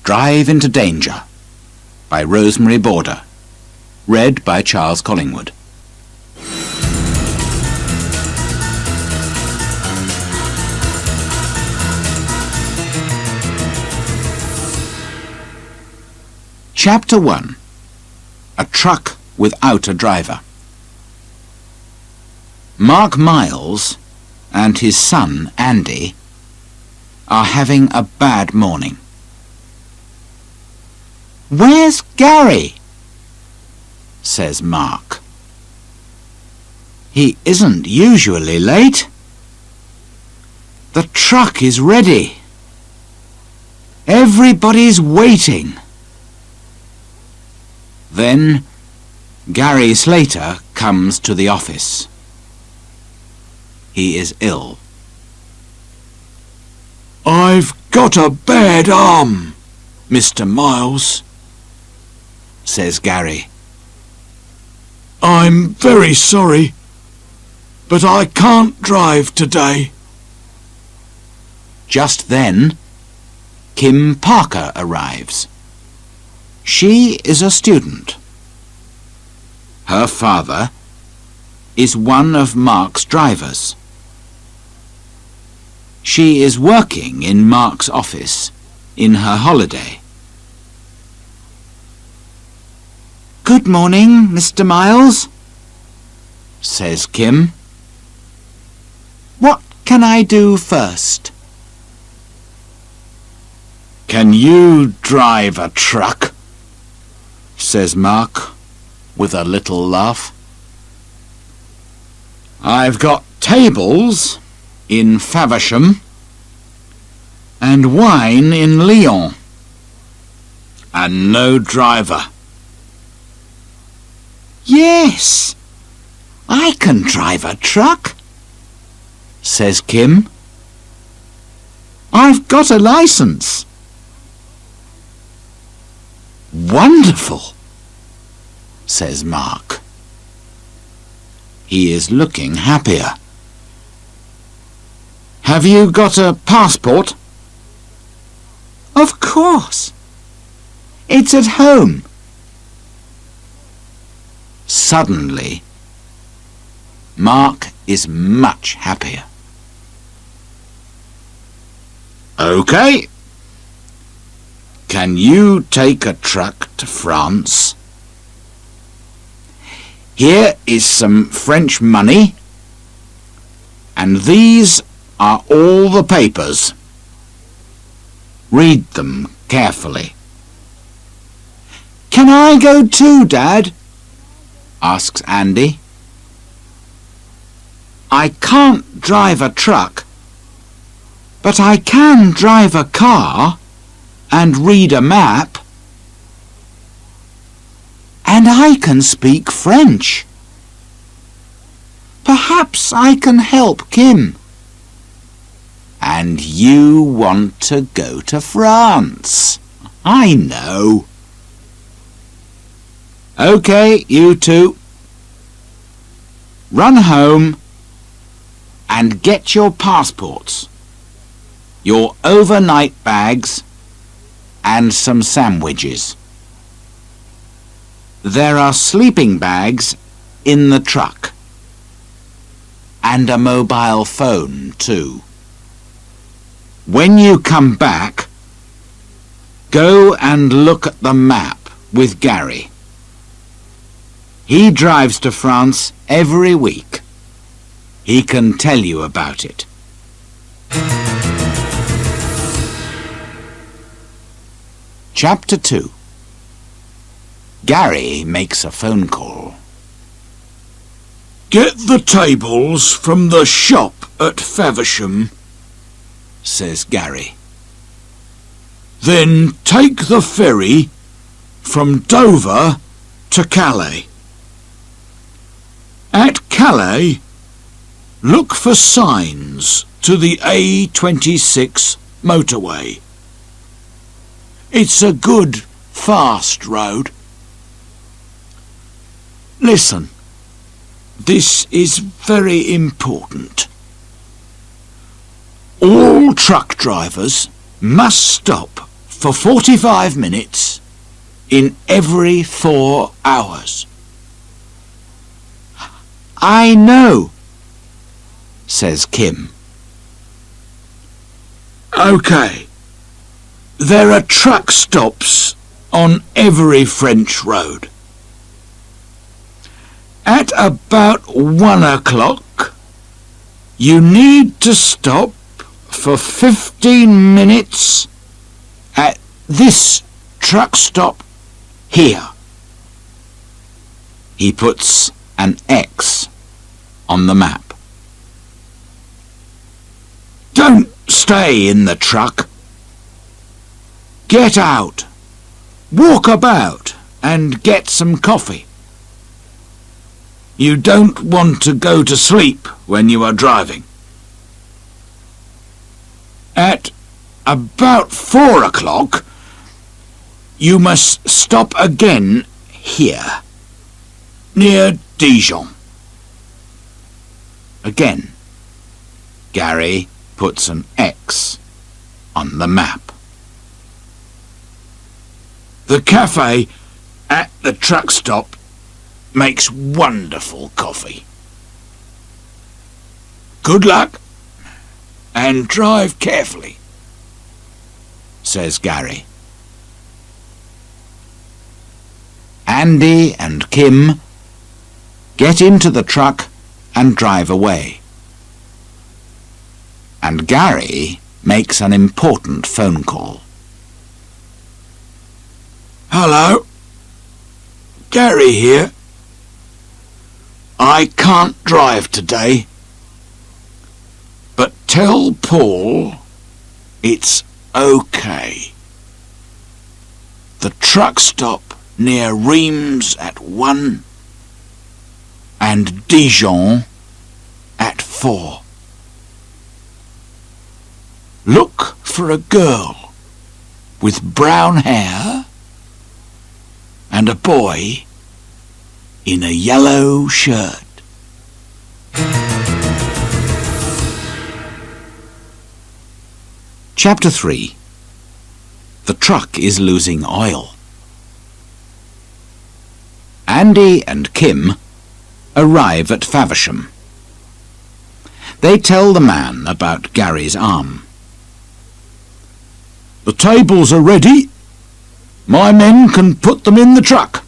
Drive into Danger by Rosemary Border. Read by Charles Collingwood. Chapter 1. A Truck Without a Driver. Mark Miles and his son Andy are having a bad morning. "Where's Gary?" says Mark. "He isn't usually late. The truck is ready. Everybody's waiting." Then Gary Slater comes to the office. He is ill. "I've got a bad arm, Mr. Miles," says Gary. "I'm very sorry, but I can't drive today." Just then, Kim Parker arrives. She is a student. Her father is one of Mark's drivers. She is working in Mark's office in her holiday. "Good morning, Mr. Miles," says Kim. "What can I do first?" "Can you drive a truck?" says Mark with a little laugh. "I've got tables in Faversham and wine in Lyon, and no driver." "Yes, I can drive a truck," says Kim. "I've got a license." "Wonderful," says Mark. He is looking happier. "Have you got a passport?" "Of course. It's at home." Suddenly, Mark is much happier. "OK. Can you take a truck to France?" "Here is some French money, and these are all the papers. Read them carefully." "Can I go too, Dad?" asks Andy. "I can't drive a truck, but I can drive a car and read a map. And I can speak French. Perhaps I can help Kim." "And you want to go to France? I know." "OK, you two. Run home and get your passports, your overnight bags, and some sandwiches. There are sleeping bags in the truck, and a mobile phone too. When you come back, go and look at the map with Gary. He drives to France every week. He can tell you about it." Chapter 2. Gary makes a phone call. "Get the tables from the shop at Faversham," says Gary. "Then take the ferry from Dover to Calais. At Calais, look for signs to the A26 motorway. It's a good, fast road. Listen, this is very important. All truck drivers must stop for 45 minutes in every 4 hours. I know, says Kim. OK, there are truck stops on every French road. At about 1 o'clock, you need to stop for 15 minutes at this truck stop here. He puts an X on the map. Don't stay in the truck. Get out, walk about and get some coffee. You don't want to go to sleep when you are driving. At about 4 o'clock, you must stop again here, near Dijon. Again, Gary puts an X on the map. The cafe at the truck stop makes wonderful coffee. Good luck and drive carefully, says Gary. Andy and Kim get into the truck and drive away. And Gary makes an important phone call. Hello, Gary here. I can't drive today, but tell Paul it's OK. The truck stop near Reims at 1 and Dijon at 4. Look for a girl with brown hair and a boy in a yellow shirt. Chapter 3. The truck is losing oil. Andy and Kim arrive at Faversham. They tell the man about Gary's arm. The tables are ready. My men can put them in the truck.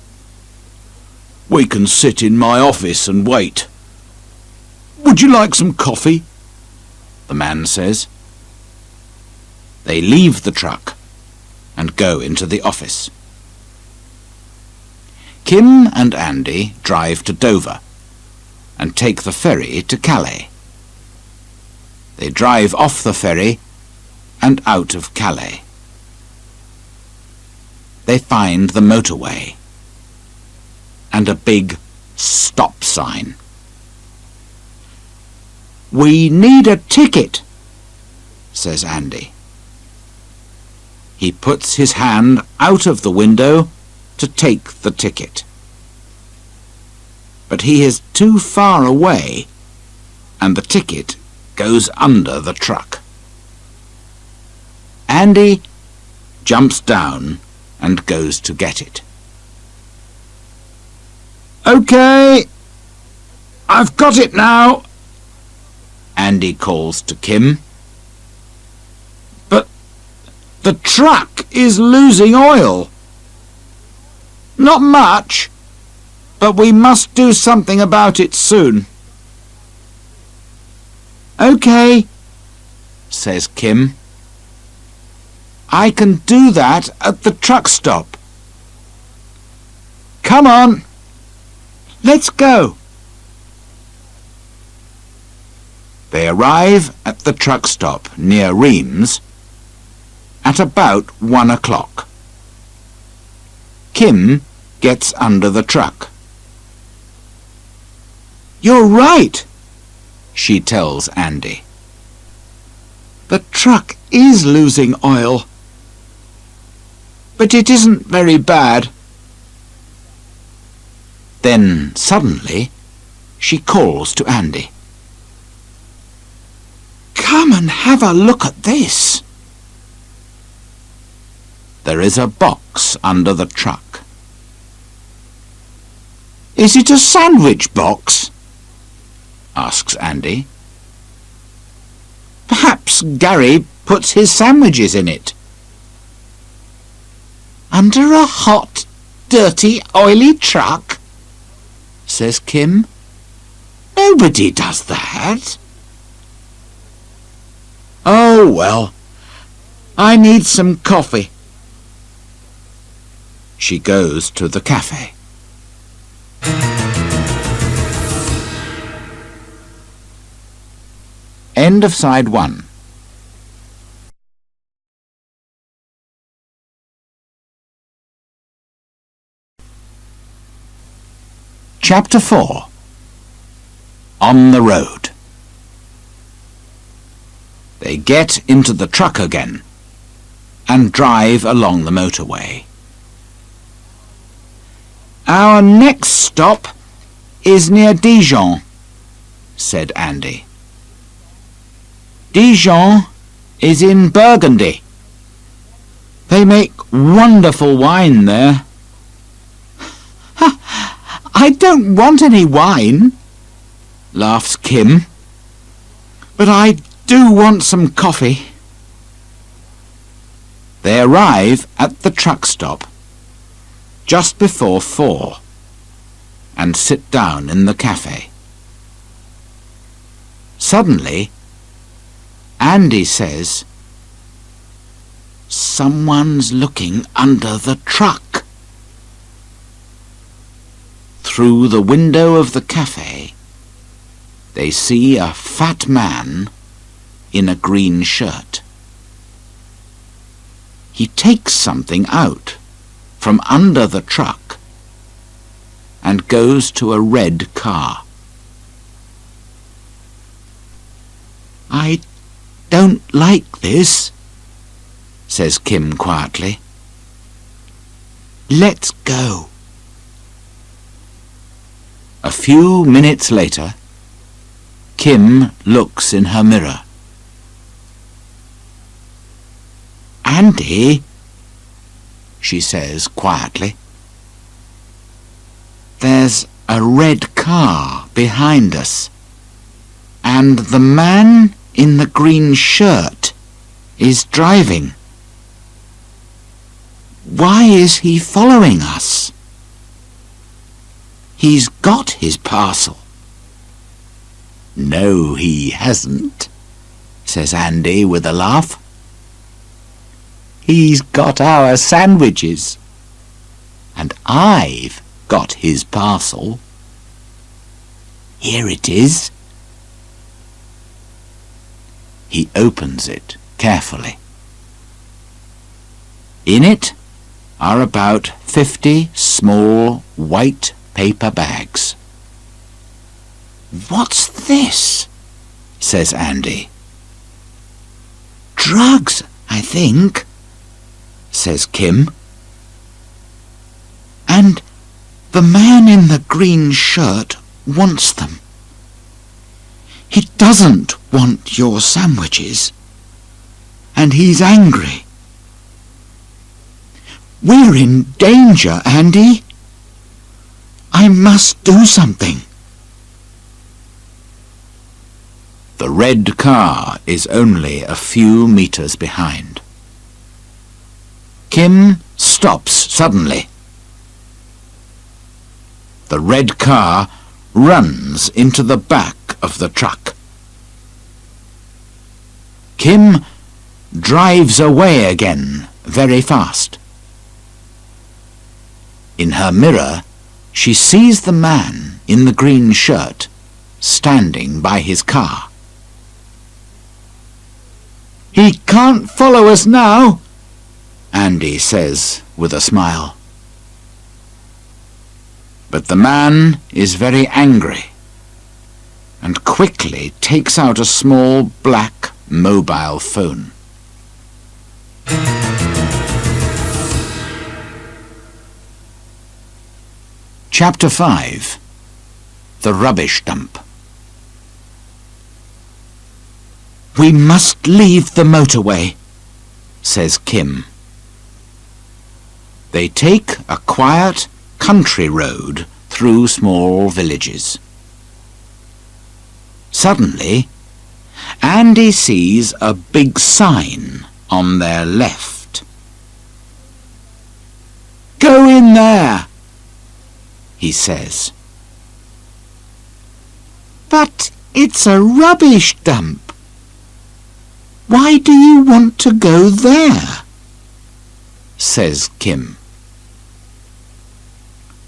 We can sit in my office and wait. Would you like some coffee? The man says. They leave the truck and go into the office. Kim and Andy drive to Dover and take the ferry to Calais. They drive off the ferry and out of Calais. They find the motorway and a big stop sign. We need a ticket, says Andy. He puts his hand out of the window to take the ticket. But he is too far away and the ticket goes under the truck. Andy jumps down and goes to get it. OK, I've got it now, Andy calls to Kim. But the truck is losing oil. Not much, but we must do something about it soon. OK, says Kim. I can do that at the truck stop. Come on, let's go. They arrive at the truck stop near Reims at about 1 o'clock. Kim gets under the truck. You're right, she tells Andy. The truck is losing oil, but it isn't very bad. Then suddenly she calls to Andy. Come and have a look at this. there is a box under the truck. Is it a sandwich box? Asks Andy. Perhaps Gary puts his sandwiches in it. Under a hot, dirty, oily truck? Says Kim. Nobody does that. Oh, well, I need some coffee. She goes to the cafe. End of side 1. Chapter 4. On the road. They get into the truck again and drive along the motorway. Our next stop is near Dijon, said Andy. Dijon is in Burgundy. They make wonderful wine there. I don't want any wine, laughs Kim, but I do want some coffee. They arrive at the truck stop just before 4 and sit down in the cafe. Suddenly, Andy says, "Someone's looking under the truck." Through the window of the cafe, they see a fat man in a green shirt. He takes something out from under the truck and goes to a red car. "I don't like this," says Kim quietly. "Let's go." A few minutes later, Kim looks in her mirror. "Andy," she says quietly, "there's a red car behind us, and the man in the green shirt is driving. Why is he following us? He's got his parcel." "No, he hasn't," says Andy with a laugh. "He's got our sandwiches, and I've got his parcel. Here it is." He opens it carefully. In it are about 50 small white paper bags. "What's this?" says Andy. "Drugs, I think," says Kim. "And the man in the green shirt wants them. He doesn't want your sandwiches, and he's angry. We're in danger, Andy. I must do something." The red car is only a few meters behind. Kim stops suddenly. The red car runs into the back of the truck. Kim drives away again very fast. In her mirror, she sees the man in the green shirt standing by his car. "He can't follow us now," Andy says with a smile. But the man is very angry and quickly takes out a small black mobile phone. Chapter 5. The Rubbish Dump. "We must leave the motorway," says Kim. They take a quiet country road through small villages. Suddenly, Andy sees a big sign on their left. "Go in there," he says. "But it's a rubbish dump. Why do you want to go there?" says Kim.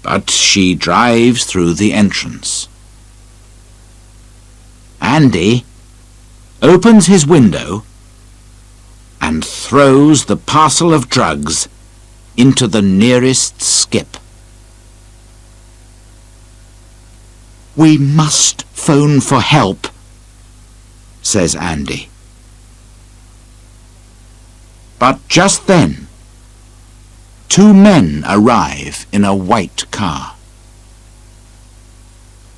But she drives through the entrance. Andy opens his window and throws the parcel of drugs into the nearest skip. "We must phone for help," says Andy. But just then, two men arrive in a white car.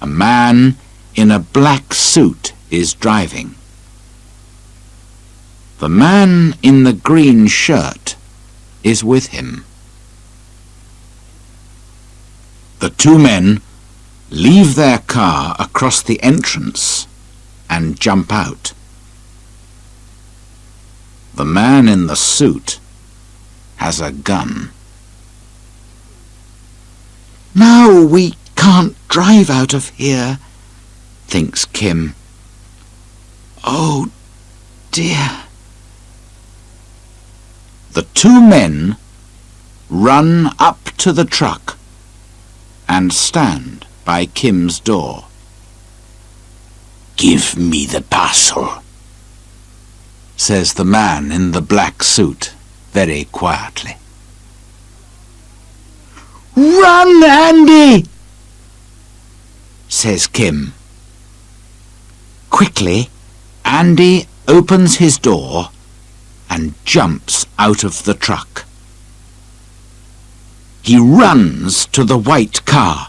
A man in a black suit is driving. The man in the green shirt is with him. The two men leave their car across the entrance and jump out. The man in the suit has a gun. "Now we can't drive out of here," thinks Kim. "Oh dear." The two men run up to the truck and stand by Kim's door. "Give me the parcel," says the man in the black suit very quietly. "Run, Andy!" says Kim. Quickly, Andy opens his door and jumps out of the truck. He runs to the white car.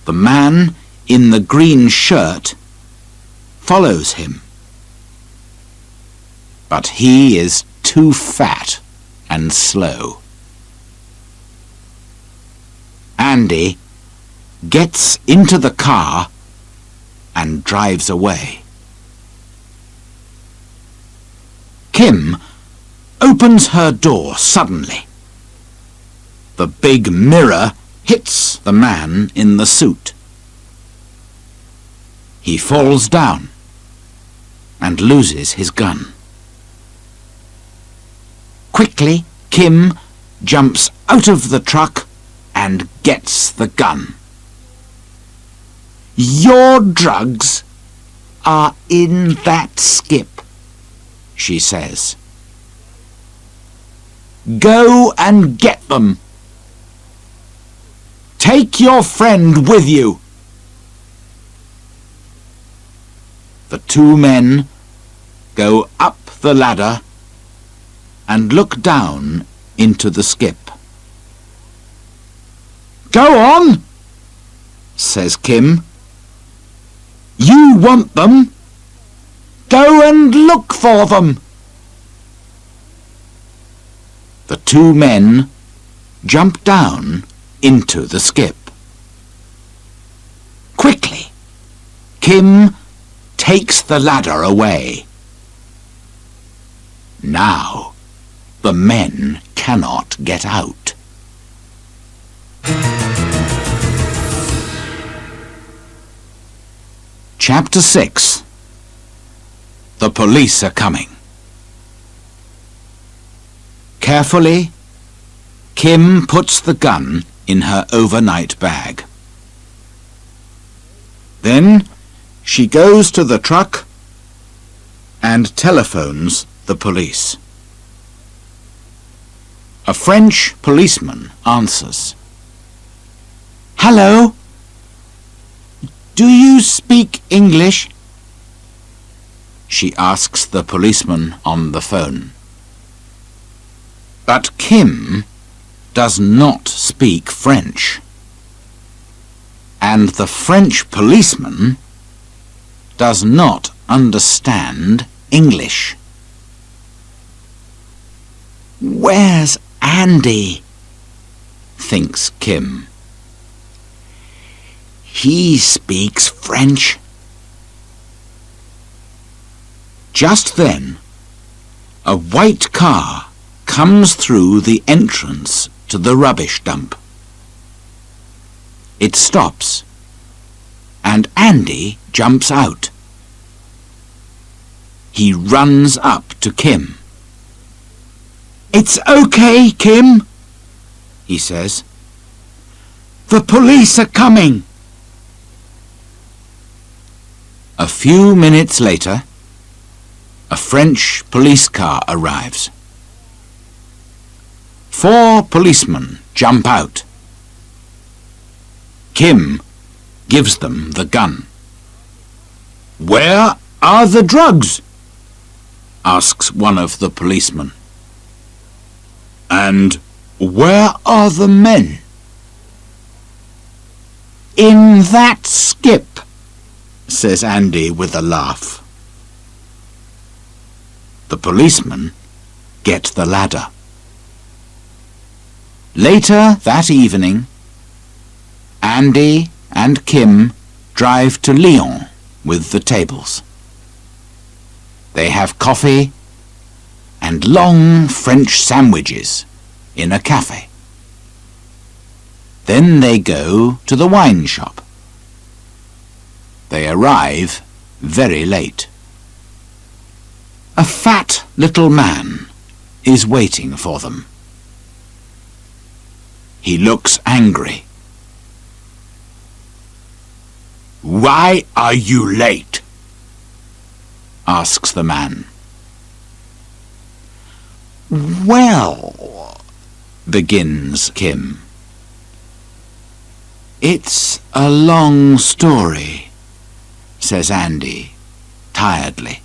The man in the green shirt follows him. But he is too fat and slow. Andy gets into the car and drives away. Kim opens her door suddenly. The big mirror hits the man in the suit. He falls down and loses his gun. Quickly, Kim jumps out of the truck and gets the gun. "Your drugs are in that skip," she says. "Go and get them. Take your friend with you." The two men go up the ladder and look down into the skip. "Go on," says Kim. "You want them. Go and look for them." The two men jump down into the skip. Quickly, Kim takes the ladder away. Now, the men cannot get out. Chapter 6. The police are coming. Carefully, Kim puts the gun in her overnight bag. Then she goes to the truck and telephones the police. A French policeman answers. "Hello? Do you speak English?" she asks the policeman on the phone. But Kim does not speak French, and the French policeman does not understand English. "Where's Andy, thinks Kim. He speaks French. Just then, a white car comes through the entrance to the rubbish dump. It stops, and Andy jumps out. He runs up to Kim. "It's okay, Kim," he says. "The police are coming." A few minutes later, a French police car arrives. 4 policemen jump out. Kim gives them the gun. "Where are the drugs?" asks one of the policemen. "And where are the men?" "In that skip," says Andy with a laugh. The policemen get the ladder. Later that evening, Andy and Kim drive to Lyon with the tables. They have coffee and long French sandwiches in a cafe. Then they go to the wine shop. They arrive very late. A fat little man is waiting for them. He looks angry. "Why are you late?" asks the man. "Well," begins Kim. "It's a long story," says Andy, tiredly.